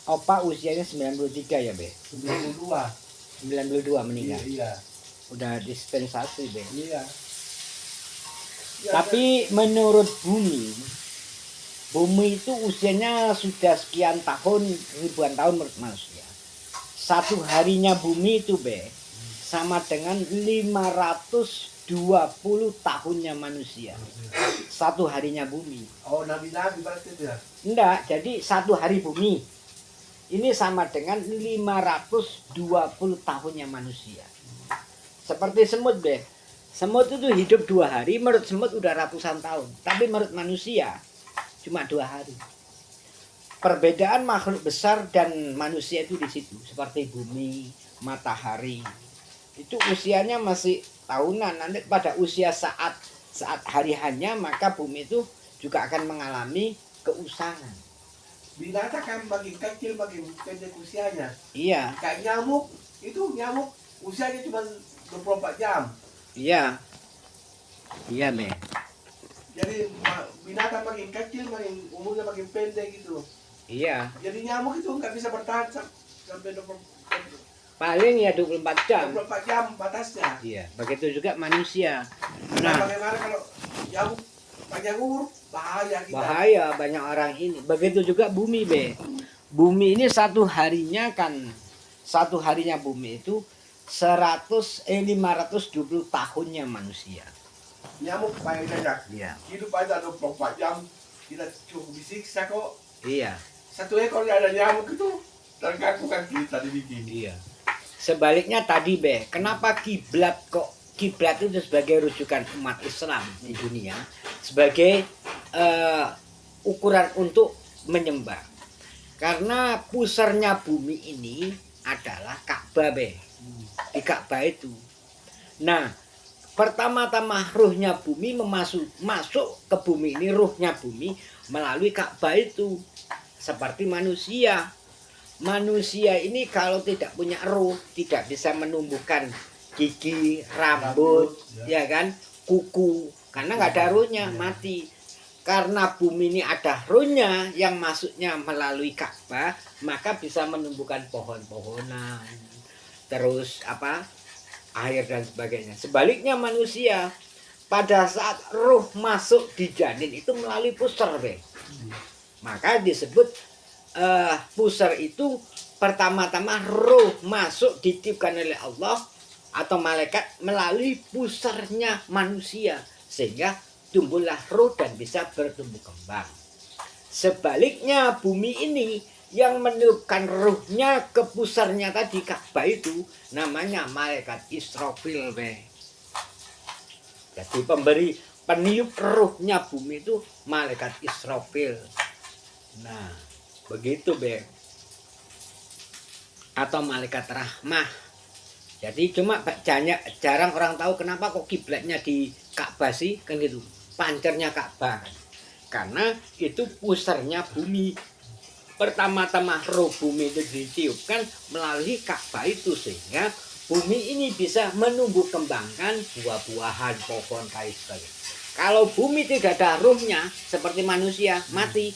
Opa usianya 93 ya, Be? 92. 92 meninggal. Iya. Udah dispensasi, Be. Iya. Ya, Tapi menurut bumi itu usianya sudah sekian tahun, ribuan tahun menurut manusia. Satu harinya bumi itu, Be, sama dengan 520 tahunnya manusia. Satu harinya bumi. oh, nabi-nabi berarti itu ya? Enggak, jadi satu hari bumi ini sama dengan 520 tahunnya manusia. Seperti semut, Be. Semut itu hidup 2 hari, menurut semut udah ratusan tahun. Tapi menurut manusia cuma 2 hari. Perbedaan makhluk besar dan manusia itu di situ. Seperti bumi, matahari. Itu usianya masih tahunan. Nanti pada usia saat hari hanya, maka bumi itu juga akan mengalami keusangan. Binatang kan makin kecil makin pendek usianya. Iya. Kayak nyamuk, itu nyamuk usianya cuma 24 jam. Iya. Iya, Be. Jadi binatang makin kecil makin umurnya makin pendek gitu. Iya. Jadi nyamuk itu nggak bisa bertahan sampai 24 Paling ya 24 jam. jam batasnya. Iya, begitu juga manusia. Nah, Nah, bagaimana kalau nyamuk panjang umur bahaya kita. bahaya banyak orang ini. Begitu juga bumi, Be. Bumi ini satu harinya bumi itu 520 tahunnya manusia. Nyamuk paling banyak. Iya. Hidup aja 24 jam kita cukup disiksa kok. Iya. Satu ekor ada nyamuk itu terganggu kan kita dibikin. Iya. Sebaliknya tadi, Be, kenapa kiblat itu sebagai rujukan umat Islam di dunia, sebagai ukuran untuk menyembah. Karena pusarnya bumi ini adalah Ka'bah, Be. Di Ka'bah itu. Nah, pertama-tama ruhnya bumi masuk ke bumi ini, ruhnya bumi melalui Ka'bah itu. Seperti manusia. Manusia ini kalau tidak punya ruh, tidak bisa menumbuhkan gigi, rambut, ya kan, kuku, karena nggak ada ruhnya, mati. Karena bumi ini ada ruhnya yang masuknya melalui Ka'bah, maka bisa menumbuhkan pohon-pohonan, terus air dan sebagainya. Sebaliknya manusia, pada saat ruh masuk di janin itu melalui pusar, Be. Maka disebut pusar itu pertama-tama ruh masuk ditiupkan oleh Allah atau malaikat melalui pusarnya manusia, sehingga tumbuhlah ruh dan bisa bertumbuh kembang. Sebaliknya bumi ini yang meniupkan ruhnya ke pusarnya tadi Ka'bah itu namanya malaikat Israfil, Be. Jadi peniup ruhnya bumi itu malaikat Israfil. Nah, begitu, Be. Atau malaikat rahmah. Jadi cuma jarang orang tahu kenapa kok kiblatnya di Ka'bah sih, kan gitu. Pancernya Ka'bah. Karena itu pusarnya bumi. Pertama-tama roh bumi itu ditiupkan melalui Ka'bah itu, sehingga bumi ini bisa menumbuh kembangkan buah-buahan, pohon, kayu sebagainya. Kalau bumi tidak ada ruhnya seperti manusia, mati.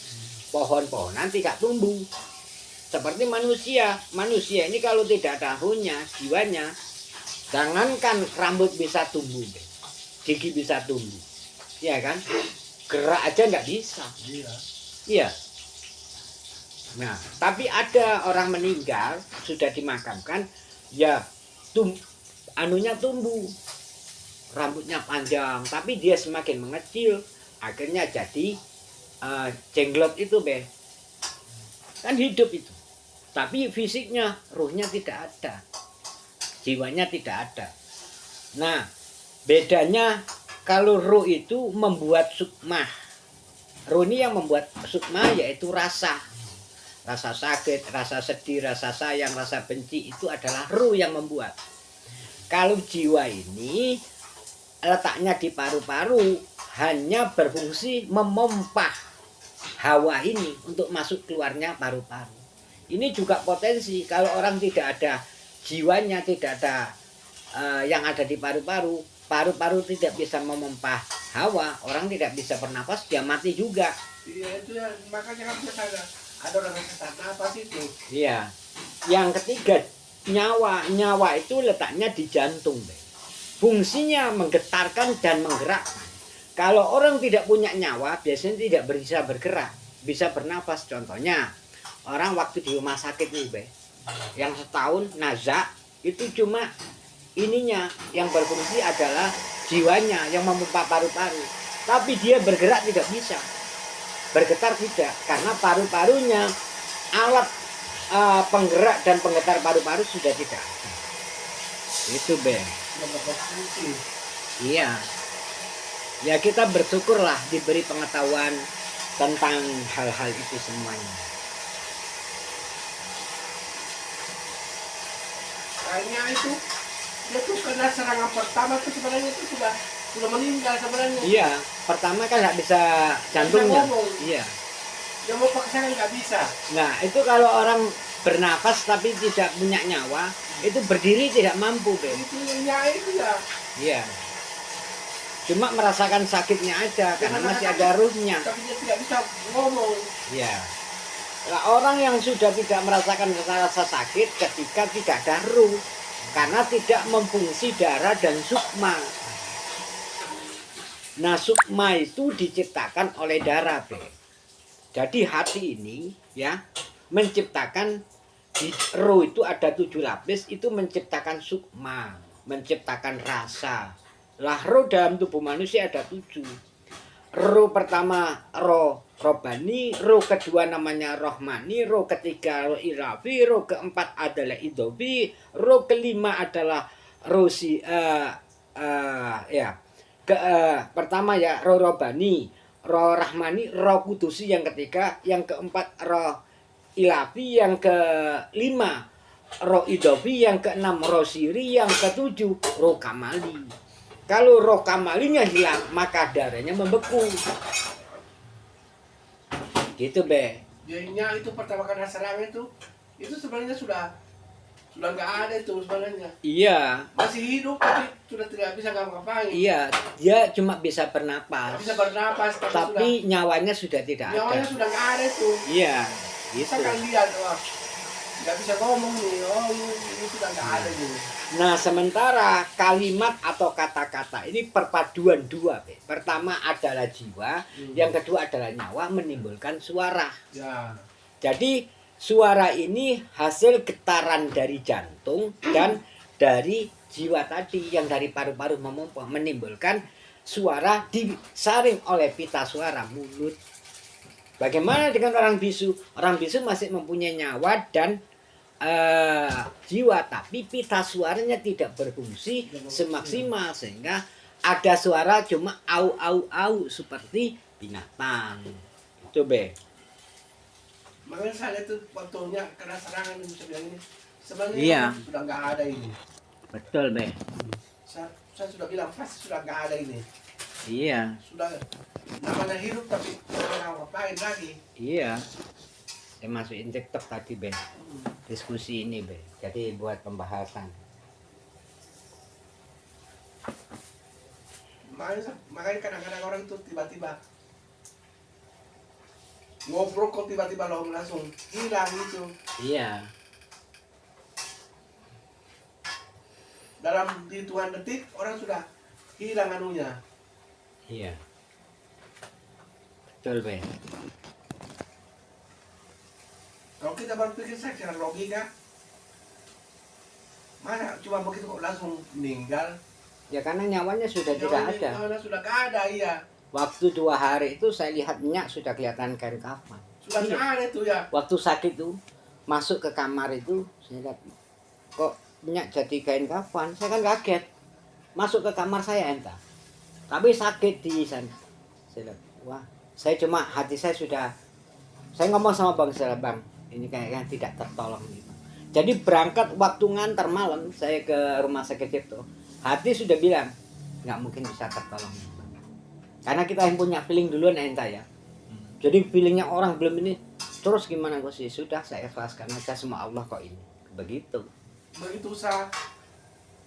Pohon-pohonan tidak tumbuh. Seperti manusia ini kalau tidak ada ruhnya, jiwanya, jangankan rambut bisa tumbuh, gigi bisa tumbuh, ya kan, gerak aja nggak bisa. Iya. Nah, tapi ada orang meninggal sudah dimakamkan, ya anunya tumbuh, rambutnya panjang, tapi dia semakin mengecil, akhirnya jadi jenglot itu, Be. Kan hidup itu, tapi fisiknya, ruhnya tidak ada, jiwanya tidak ada. Nah, bedanya kalau ruh itu membuat sukmah. Ruh ini yang membuat sukmah yaitu rasa sakit, rasa sedih, rasa sayang, rasa benci, itu adalah ruh yang membuat. Kalau jiwa ini letaknya di paru-paru, hanya berfungsi memompah hawa ini untuk masuk keluarnya paru-paru. Ini juga potensi kalau orang tidak ada jiwanya, tidak ada yang ada di paru-paru, paru-paru tidak bisa memompah hawa, orang tidak bisa bernapas, dia mati juga. Iya, itu ya, makanya kan ada orang sesak napas itu. Iya. Yang ketiga, nyawa. Nyawa itu letaknya di jantung, Be. Fungsinya menggetarkan dan menggerakkan. Kalau orang tidak punya nyawa, biasanya tidak bisa bergerak, bisa bernafas. Contohnya, orang waktu di rumah sakit nih, Be, yang setahun nazak, itu cuma ininya yang berfungsi adalah jiwanya yang memompa paru-paru. Tapi dia bergerak tidak bisa, bergetar tidak, karena paru-parunya, alat penggerak dan penggetar paru-paru sudah tidak ada. Itu, Be. Sudah berfungsi. Iya. Ya kita bersyukurlah diberi pengetahuan tentang hal-hal itu semuanya. Kayaknya itu dia tuh kena serangan pertama tuh sebenarnya itu sudah meninggal sebenarnya. Iya, pertama kan nggak bisa jantungnya. ngomong. Iya. Dia mau paksa kan nggak bisa. Nah itu kalau orang bernafas tapi tidak punya nyawa, itu berdiri tidak mampu, Be. Itu nyai itu ya. Iya. Cuma merasakan sakitnya aja karena masih ada ruhnya. Tapi dia tidak bisa ngomong. Iya. Nah, orang yang sudah tidak merasakan rasa sakit ketika tidak ada ruh, karena tidak memfungsi darah dan sukma. Nah, sukma itu diciptakan oleh darah, Be. Jadi hati ini ya menciptakan ruh itu ada 7 lapis, itu menciptakan sukma, menciptakan rasa. Lah roh dalam tubuh manusia ada 7. Roh pertama roh robani, roh kedua namanya rohmani, roh ketiga roh ilafi, roh keempat adalah idobi, roh kelima adalah roh pertama ya roh robani, roh rahmani, roh kudusi yang ketiga, yang keempat roh ilafi, yang kelima roh idobi, yang keenam roh siri, yang ketujuh roh kamali. Kalau roh kamalinya hilang, maka darahnya membeku. Gitu, Be. Jadinya itu pertama kali serangan itu sebenarnya sudah nggak ada itu sebenarnya. Iya. Masih hidup tapi sudah tidak bisa ngapa-ngapain. Iya, dia cuma bisa bernapas. Bisa bernapas tapi nyawanya sudah tidak ada. Nyawanya sudah nggak ada itu. Iya, gitu. Kita kan lihat, wah, nggak bisa ngomong nih. Oh, ini sudah nggak ada gitu. Nah, sementara kalimat atau kata-kata ini perpaduan dua, Be. Pertama adalah jiwa, yang kedua adalah nyawa menimbulkan suara. Ya. Jadi suara ini hasil getaran dari jantung dan dari jiwa tadi yang dari paru-paru memompa menimbulkan suara disaring oleh pita suara mulut. Bagaimana dengan orang bisu? Orang bisu masih mempunyai nyawa dan jiwa, tapi pita suaranya tidak berfungsi semaksimal sehingga ada suara cuma au au au seperti binatang. Itu, Be. Makanya saya itu waktunya kena serangan bisa bilang ini. Sebenarnya Iya. sudah nggak ada ini. Betul, Be. Saya sudah bilang pasti sudah nggak ada ini. Iya. Sudah namanya hidup tapi nggak ngapain lagi. Iya. Saya masukin TikTok tadi, Be. Diskusi ini, Be. Jadi buat pembahasan. Makanya kadang-kadang orang itu tiba-tiba ngobrol kok tiba-tiba langsung hilang itu. Iya. Dalam hitungan detik orang sudah hilang anunya. Iya. Betul, Be. Kalau kita berpikir secara logika, mana cuma begitu kok langsung meninggal? Ya karena nyawanya sudah tidak ada. Nyawanya sudah nggak ada, iya. Waktu 2 hari itu saya lihat minyak sudah kelihatan kain kafan. Sudah nggak ada itu ya. Waktu sakit tuh masuk ke kamar itu saya lihat kok minyak jadi kain kafan. Saya kan kaget. Masuk ke kamar saya entah. Tapi sakit di sana. Saya lihat, wah, saya cuma hati saya sudah. Saya ngomong sama Bang Sela, Bang, ini kayaknya tidak tertolong gitu. Jadi berangkat waktu ngantar malam saya ke rumah sakit itu, hati sudah bilang nggak mungkin bisa tertolong. Karena kita yang punya feeling duluan entah ya. Jadi feelingnya orang belum ini terus gimana gue sih sudah saya ikhlaskan aja sama Allah kok ini begitu. Begitu saya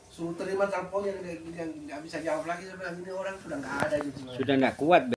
suruh terima teleponnya yang nggak bisa jawab lagi sebenarnya ini orang sudah nggak ada gitu. Sudah nggak kuat.